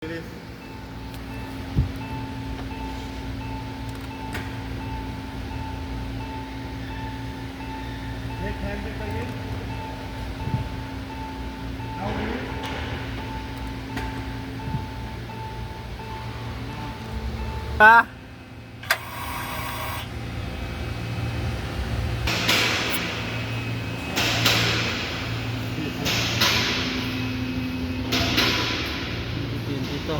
Bilis. Left hand पे करिए। Now release. Ah. Dito.